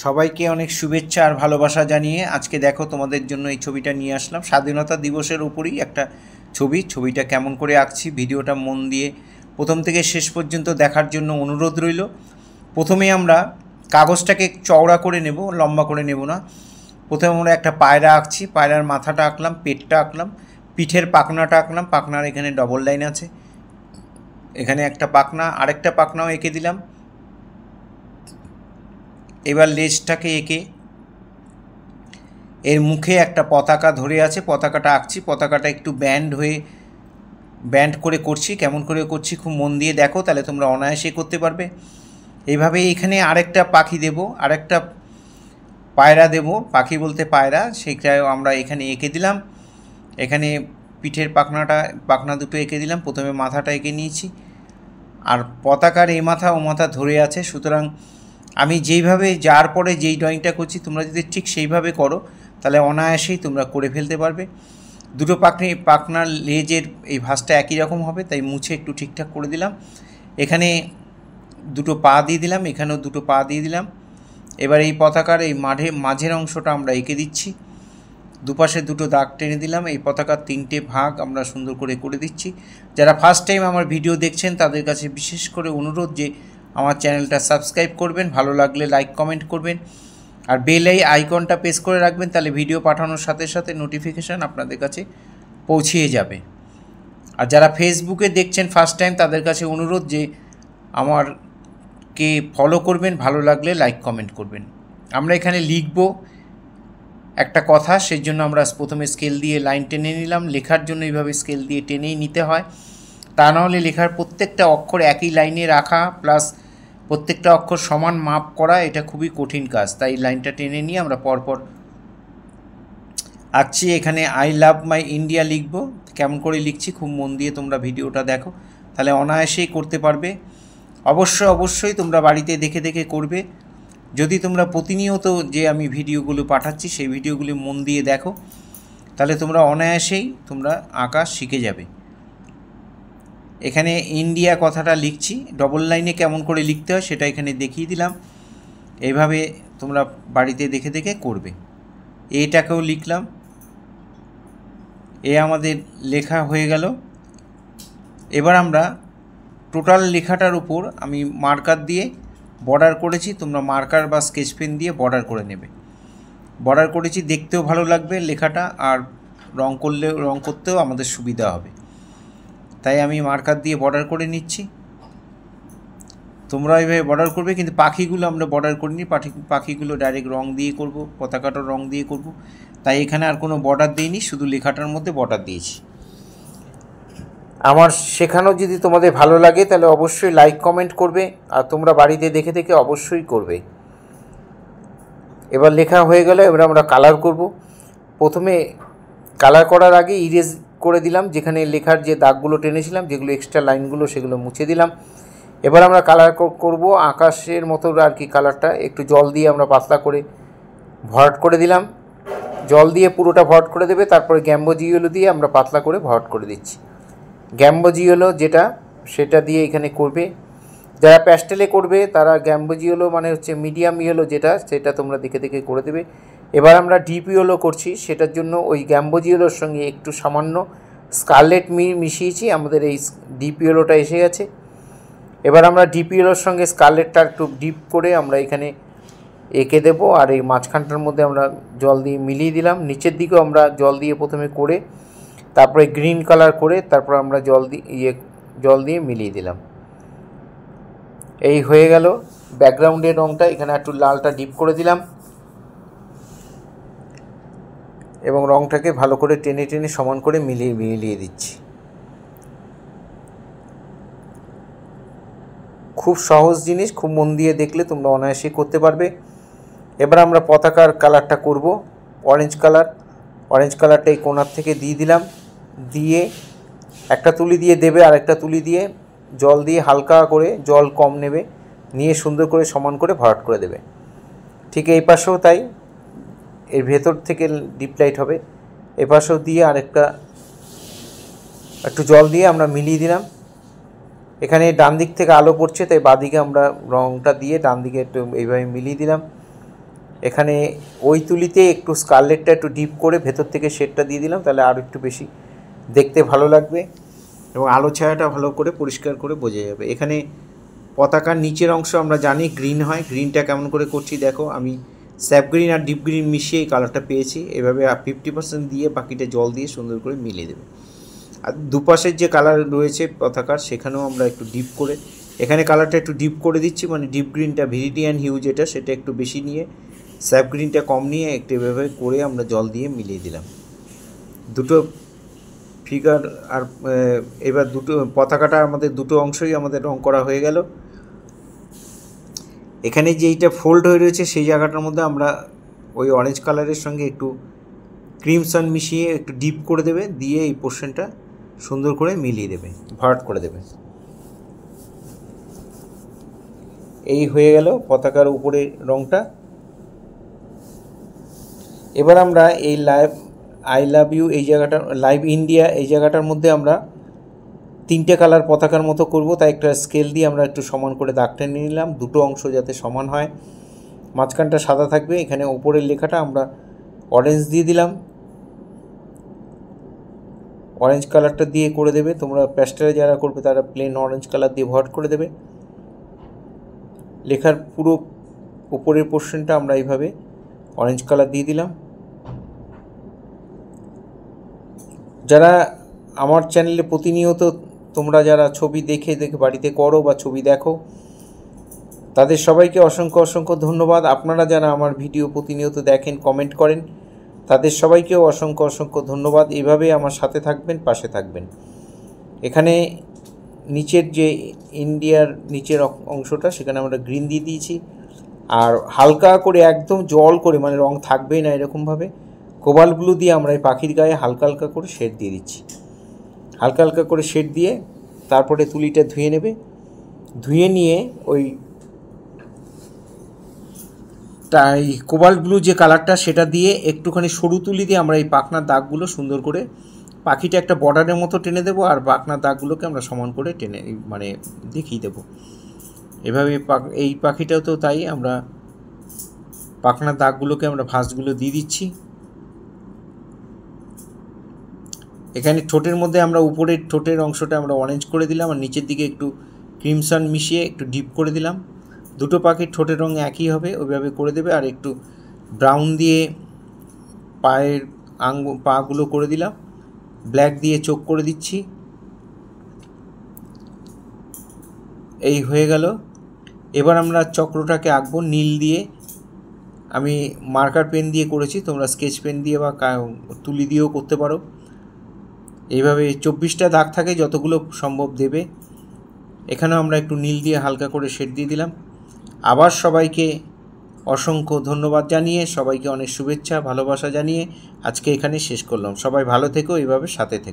সবাইকে অনেক শুভেচ্ছা আর ভালোবাসা জানিয়ে আজকে দেখো তোমাদের জন্য এই ছবিটা নিয়ে আসলাম। স্বাধীনতা দিবসের উপরই একটা ছবিটা কেমন করে আঁকছি ভিডিওটা মন দিয়ে প্রথম থেকে শেষ পর্যন্ত দেখার জন্য অনুরোধ রইল। প্রথমে আমরা কাগজটাকে চওড়া করে নেব, লম্বা করে নেব না। প্রথমে আমরা একটা পায়রা আঁকছি, পায়রার মাথাটা আঁকলাম, পেটটা আঁকলাম, পিঠের পাখনাটা আঁকলাম। পাখনার এখানে ডবল লাইন আছে, এখানে একটা পাখনা, আরেকটা পাখনাও এঁকে দিলাম। এবার লেজটাকে এঁকে এর মুখে একটা পতাকা ধরে আছে, পতাকাটা আঁকছি। পতাকাটা একটু ব্যান্ড করে করছি। কেমন করে করছি খুব মন দিয়ে দেখো, তাহলে তোমরা অনায়াসে করতে পারবে। এইভাবে এখানে আরেকটা পাখি দেব, আরেকটা পায়রা দেব, পাখি বলতে পায়রা, সেইটাও আমরা এখানে এঁকে দিলাম। এখানে পিঠের পাখনা দুটো এঁকে দিলাম। প্রথমে মাথাটা এঁকে নিয়েছি, আর পতাকার এই মাথা ও মাথা ধরে আছে। সুতরাং আমি যেইভাবে যার পরে যেই ড্রয়িংটা করছি তোমরা যদি ঠিক সেইভাবে করো তাহলে অনায়াসেই তোমরা করে ফেলতে পারবে। দুটো পাখনার লেজের এই ভাঁজটা একই রকম হবে, তাই মুছে একটু ঠিকঠাক করে দিলাম। এখানে দুটো পা দিয়ে দিলাম, এখানেও দুটো পা দিয়ে দিলাম। এবার এই পতাকার এই মাঝের অংশটা আমরা এঁকে দিচ্ছি। দুপাশে দুটো দাগ টেনে দিলাম। এই পতাকার 3টে ভাগ আমরা সুন্দর করে দিচ্ছি। যারা ফার্স্ট টাইম আমার ভিডিও দেখছেন তাদের কাছে বিশেষ করে অনুরোধ যে আমার চ্যানেলটা সাবস্ক্রাইব করবেন, ভালো লাগলে লাইক কমেন্ট করবেন, আর বেল আইকনটা প্রেস করে রাখবেন, তাহলে ভিডিও পাঠানোর সাথে সাথে নোটিফিকেশান আপনাদের কাছে পৌঁছিয়ে যাবে। আর যারা ফেসবুকে দেখছেন ফার্স্ট টাইম তাদের কাছে অনুরোধ যে আমারকে ফলো করবেন, ভালো লাগলে লাইক কমেন্ট করবেন। আমরা এখানে লিখব একটা কথা, সেই জন্য আমরা প্রথমে স্কেল দিয়ে লাইন টেনে নিলাম। লেখার জন্য এইভাবে স্কেল দিয়ে টেনেই নিতে হয়, তা নাহলে লেখার প্রত্যেকটা অক্ষর একই লাইনে রাখা প্লাস প্রত্যেকটা অক্ষর সমান মাপ করা এটা খুবই কঠিন কাজ। তাই লাইনটা টেনে নিয়ে আমরা পরপর আঁকছি। এখানে আই লাভ মাই ইন্ডিয়া লিখব। কেমন করে লিখছি খুব মন দিয়ে তোমরা ভিডিওটা দেখো, তাহলে অনায়াসেই করতে পারবে। অবশ্যই তোমরা বাড়িতে দেখে করবে। যদি তোমরা প্রতিনিয়ত যে আমি ভিডিওগুলো পাঠাচ্ছি সেই ভিডিওগুলি মন দিয়ে দেখো, তাহলে তোমরা অনায়াসেই তোমরা আঁকা শিখে যাবে। এখানে ইন্ডিয়া কথাটা লিখছি, ডবল লাইনে কেমন করে লিখতে হয় সেটা এখানে দেখিয়ে দিলাম। এইভাবে তোমরা বাড়িতে দেখে করবে। এটাকেও লিখলাম, এ আমাদের লেখা হয়ে গেল। এবার আমরা টোটাল লেখাটার উপর আমি মার্কার দিয়ে বর্ডার করেছি। তোমরা মার্কার বা স্কেচ পেন দিয়ে বর্ডার করে নেবে। বর্ডার করেছি, দেখতেও ভালো লাগবে লেখাটা, আর রং করতেও আমাদের সুবিধা হবে, তাই আমি মার্কার দিয়ে বর্ডার করে নিচ্ছি। তোমরা এইভাবে বর্ডার করবে, কিন্তু পাখিগুলো আমরা বর্ডার করিনি, পাখিগুলো ডাইরেক্ট রং দিয়ে করব, পতাকাটার রং দিয়ে করব, তাই এখানে আর কোনো বর্ডার দিইনি, শুধু লেখাটার মধ্যে বর্ডার দিয়েছি। আমার শেখানো যদি তোমাদের ভালো লাগে তাহলে অবশ্যই লাইক কমেন্ট করবে, আর তোমরা বাড়িতে দেখে অবশ্যই করবে। এবার লেখা হয়ে গেলে এবার আমরা কালার করব। প্রথমে কালার করার আগে ইরেজ করে দিলাম, যেখানে লেখার যে দাগগুলো টেনেছিলাম, যেগুলো এক্সট্রা লাইনগুলো সেগুলো মুছে দিলাম। এবার আমরা কালার করব আকাশের মতো আর কি। কালারটা একটু জল দিয়ে আমরা পাতলা করে ভরাট করে দিলাম। জল দিয়ে পুরোটা ভরাট করে দেবে, তারপরে গ্যাম্বোজি ইয়েলো দিয়ে আমরা পাতলা করে ভরাট করে দিচ্ছি। গ্যাম্বোজি ইয়েলো যেটা সেটা দিয়ে এখানে করবে। যারা প্যাস্টেলে করবে তারা গ্যাম্বোজি ইয়েলো মানে হচ্ছে মিডিয়াম ইয়েলো যেটা, সেটা তোমরা দেখে করে দেবে। এবার আমরা ডিপ ইয়েলো করছি, সেটার জন্য ওই গ্যাম্বোজি ইয়েলোর সঙ্গে একটু সামান্য স্কারলেট মিশিয়েছি। আমাদের এই ডিপ ইয়েলোটা এসে গেছে। এবার আমরা ডিপ ইয়েলোর সঙ্গে স্কারলেটটা একটু ডিপ করে আমরা এখানে এঁকে দেব, আর এই মাঝখানটার মধ্যে আমরা জল দিয়ে মিলিয়ে দিলাম। নিচের দিকেও আমরা জল দিয়ে প্রথমে করে তারপরে গ্রিন কালার করে তারপর আমরা জল দিয়ে মিলিয়ে দিলাম। এই হয়ে গেল ব্যাকগ্রাউন্ডের রঙটা। এখানে একটু লালটা ডিপ করে দিলাম এবং রঙটাকে ভালো করে টেনে সমান করে মিলিয়ে দিচ্ছি। খুব সহজ জিনিস, খুব মন দিয়ে দেখলে তোমরা অনায়াসেই করতে পারবে। এবার আমরা পতাকার কালারটা করব অরেঞ্জ কালারটা এই কোণার থেকে দিয়ে দিলাম। দিয়ে একটা তুলি দিয়ে দেবে, আর একটা তুলি দিয়ে জল দিয়ে হালকা করে, জল কম নেবে, নিয়ে সুন্দর করে সমান করে ভরাট করে দেবে। ঠিক এই পাশেও তাই, এর ভেতর থেকে ডিপ লাইট হবে। এ পাশেও দিয়ে আরেকটা একটু জল দিয়ে আমরা মিলিয়ে দিলাম। এখানে ডান দিক থেকে আলো পড়ছে, তাই বাঁদিকে আমরা রঙটা দিয়ে ডান দিকে একটু এইভাবে মিলিয়ে দিলাম। এখানে ওই তুলিতে একটু স্কারলেটটা একটু ডিপ করে ভেতর থেকে শেডটা দিয়ে দিলাম, তাহলে আরও একটু বেশি দেখতে ভালো লাগবে এবং আলো ছায়াটা ভালো করে পরিষ্কার করে বোঝা যাবে। এখানে পতাকার নিচের অংশ আমরা জানি গ্রিন হয়, গ্রিনটা কেমন করে করছি দেখো, আমি স্যাপ গ্রিন আর ডিপ গ্রিন মিশিয়ে এই কালারটা পেয়েছি। এভাবে 50% দিয়ে বাকিটা জল দিয়ে সুন্দর করে মিলিয়ে দেবে। আর দুপাশের যে কালার রয়েছে পতাকার সেখানেও আমরা একটু ডিপ করে, এখানে কালারটা একটু ডিপ করে দিচ্ছি, মানে ডিপ গ্রিনটা ভিরিডিয়ান হিউ যেটা সেটা একটু বেশি নিয়ে স্যাপ গ্রিনটা কম নিয়ে একটু এভাবে করে আমরা জল দিয়ে মিলিয়ে দিলাম দুটো ফিগার। আর এবার দুটো পতাকাটা আমাদের দুটো অংশই আমাদের রং করা হয়ে গেল। এখানে যেইটা ফোল্ড হয়ে রয়েছে সেই জায়গাটার মধ্যে আমরা ওই অরেঞ্জ কালারের সঙ্গে একটু ক্রিমসন মিশিয়ে একটু ডিপ করে দেবে, দিয়ে এই পোর্শনটা সুন্দর করে মিলিয়ে দেবে, ভরাট করে দেবে। এই হয়ে গেল পতাকার উপরে রংটা। এবার আমরা এই আই লাভ ইউ এই জায়গাটা, লাইভ ইন্ডিয়া এই জায়গাটার মধ্যে আমরা 3টে কালার পতাকার মতো করব, তাই একটা স্কেল দিয়ে আমরা একটু সমান করে দাগ টেনে নিলাম, দুটো অংশ যাতে সমান হয়। মাঝখানটা সাদা থাকবে, এখানে উপরের লেখাটা আমরা অরেঞ্জ দিয়ে দিলাম, অরেঞ্জ কালারটা দিয়ে করে দেবে। তোমরা প্যাস্টেলে যারা করবে তারা প্লেন অরেঞ্জ কালার দিয়ে ভরাট করে দেবে। লেখার পুরো উপরের পোর্শনটা আমরা এইভাবে অরেঞ্জ কালার দিয়ে দিলাম। যারা আমার চ্যানেলে প্রতিনিয়ত তোমরা যারা ছবি দেখে বাড়িতে করো বা ছবি দেখো, তাদের সবাইকে অসংখ্য অসংখ্য ধন্যবাদ। আপনারা যারা আমার ভিডিও প্রতিনিয়ত দেখেন, কমেন্ট করেন, তাদের সবাইকেও অসংখ্য অসংখ্য ধন্যবাদ। এভাবেই আমার সাথে থাকবেন, পাশে থাকবেন। এখানে নিচের যে ইন্ডিয়ার নিচের অংশটা সেখানে আমরা গ্রিন দিয়ে দিয়েছি, আর হালকা করে একদম জল করে, মানে রং থাকবেই না এরকমভাবে কোবাল্ট ব্লু দিয়ে আমরা এই পাখির গায়ে হালকা হালকা করে শেড দিয়ে দিচ্ছি। হালকা হালকা করে শেড দিয়ে তারপরে তুলিটা ধুয়ে নেবে, ধুয়ে নিয়ে ওই তাই কোবাল্ট ব্লু যে কালারটা সেটা দিয়ে একটুখানি সরু তুলি দিয়ে আমরা এই পাখনার দাগগুলো সুন্দর করে, পাখিটা একটা বর্ডারের মতো টেনে দেবো, আর পাখনার দাগগুলোকে আমরা সমান করে টেনে মানে দেখিয়ে দেবো। এভাবে এই পাখিটাও তো তাই, আমরা পাখনার দাগগুলোকে আমরা ভাঁজগুলো দিয়ে দিচ্ছি। এখানে ঠোঁটের মধ্যে আমরা উপরের ঠোঁটের অংশটা আমরা অরেঞ্জ করে দিলাম, আর নিচের দিকে একটু ক্রিমসন মিশিয়ে একটু ডিপ করে দিলাম। দুটো পাখির ঠোঁটের রঙ একই হবে, ওইভাবে করে দেবে। আর একটু ব্রাউন দিয়ে পায়ের পাগুলো করে দিলাম, ব্ল্যাক দিয়ে চোখ করে দিচ্ছি। এই হয়ে গেল। এবার আমরা চক্রটাকে আঁকবো নীল দিয়ে। আমি মার্কার পেন দিয়ে করেছি, তোমরা স্কেচ পেন দিয়ে বা তুলি দিয়েও করতে পারো। এইভাবে 24টা দাগ থাকে, যতগুলো সম্ভব দেবে। এখানেও আমরা একটু নীল দিয়ে হালকা করে শেড দিয়ে দিলাম। আবার সবাইকে অসংখ্য ধন্যবাদ জানিয়ে, সবাইকে অনেক শুভেচ্ছা ভালোবাসা জানিয়ে আজকে এখানে শেষ করলাম। সবাই ভালো থেকো, এইভাবে সাথে থেকো।